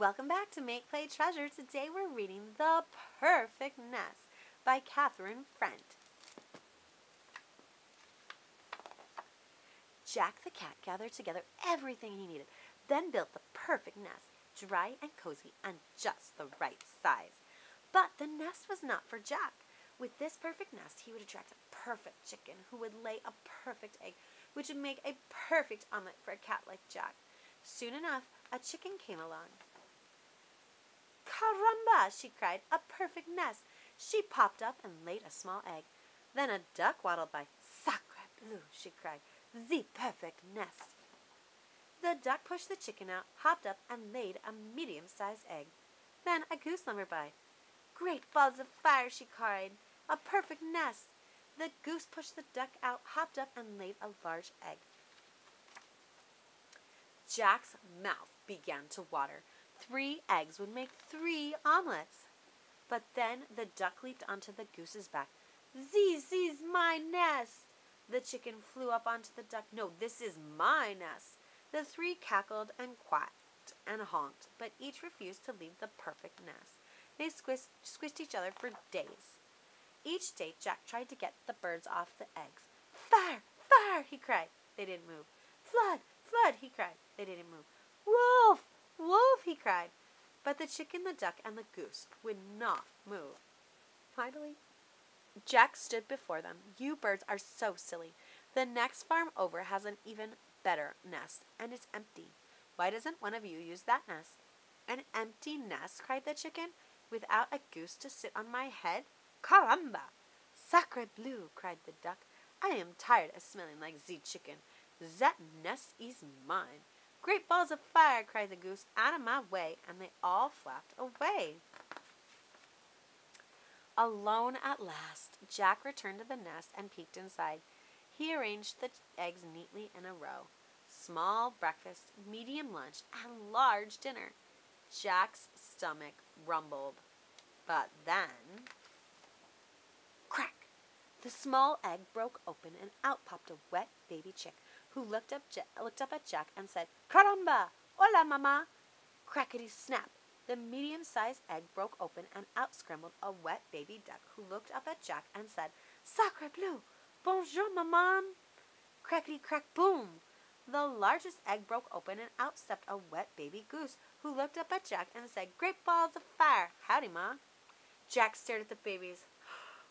Welcome back to Make Play Treasure. Today we're reading The Perfect Nest by Catherine Friend. Jack the cat gathered together everything he needed, then built the perfect nest, dry and cozy and just the right size. But the nest was not for Jack. With this perfect nest, he would attract a perfect chicken who would lay a perfect egg, which would make a perfect omelet for a cat like Jack. Soon enough, a chicken came along. "Caramba!" she cried, "a perfect nest!" She popped up and laid a small egg. Then a duck waddled by. "Sacre bleu!" she cried, "the perfect nest!" The duck pushed the chicken out, hopped up, and laid a medium-sized egg. Then a goose lumbered by. "Great balls of fire!" she cried, "a perfect nest!" The goose pushed the duck out, hopped up, and laid a large egg. Jack's mouth began to water. 3 eggs would make 3 omelets. But then the duck leaped onto the goose's back. "This is my nest!" The chicken flew up onto the duck. "No, this is my nest!" The 3 cackled and quacked and honked, but each refused to leave the perfect nest. They squished each other for days. Each day Jack tried to get the birds off the eggs. "Fire! Fire!" he cried. They didn't move. "Flood! Flood!" he cried. They didn't move. "Wolf! Wolf!" he cried. But the chicken, the duck, and the goose would not move. Finally, Jack stood before them. "You birds are so silly. The next farm over has an even better nest, and it's empty. Why doesn't one of you use that nest?" "An empty nest?" cried the chicken. "Without a goose to sit on my head? Caramba!" "Sacre bleu!" cried the duck. "I am tired of smelling like the chicken. That nest is mine." "Great balls of fire!" cried the goose. "Out of my way!" And they all flapped away. Alone at last, Jack returned to the nest and peeked inside. He arranged the eggs neatly in a row. Small breakfast, medium lunch, and large dinner. Jack's stomach rumbled. But then, crack! The small egg broke open and out popped a wet baby chick, who looked up at Jack and said, "Caramba! Hola, mama!" Crackety-snap! The medium-sized egg broke open and out scrambled a wet baby duck, who looked up at Jack and said, "Sacre bleu! Bonjour, maman!" Crackety-crack-boom! The largest egg broke open and out stepped a wet baby goose, who looked up at Jack and said, "Great balls of fire! Howdy, ma!" Jack stared at the babies.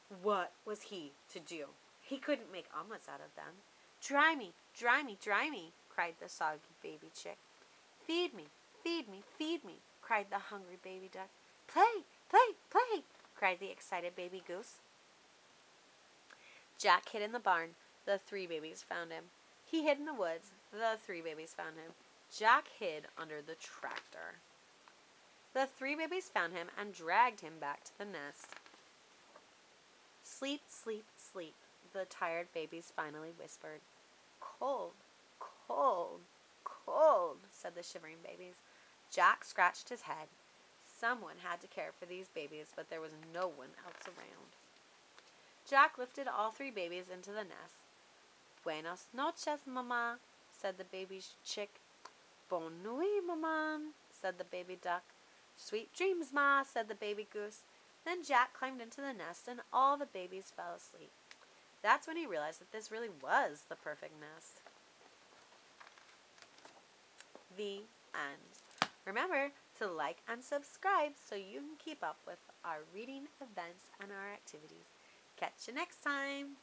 What was he to do? He couldn't make omelets out of them. "Dry me, dry me, dry me!" cried the soggy baby chick. "Feed me, feed me, feed me!" cried the hungry baby duck. "Play, play, play!" cried the excited baby goose. Jack hid in the barn. The 3 babies found him. He hid in the woods. The 3 babies found him. Jack hid under the tractor. The 3 babies found him and dragged him back to the nest. "Sleep, sleep, sleep," the tired babies finally whispered. "Cold, cold, cold," said the shivering babies. Jack scratched his head. Someone had to care for these babies, but there was no one else around. Jack lifted all 3 babies into the nest. "Buenas noches, mamá," said the baby chick. "Bonne nuit, maman," said the baby duck. "Sweet dreams, ma," said the baby goose. Then Jack climbed into the nest and all the babies fell asleep. That's when he realized that this really was the perfect nest. The end. Remember to like and subscribe so you can keep up with our reading events and our activities. Catch you next time.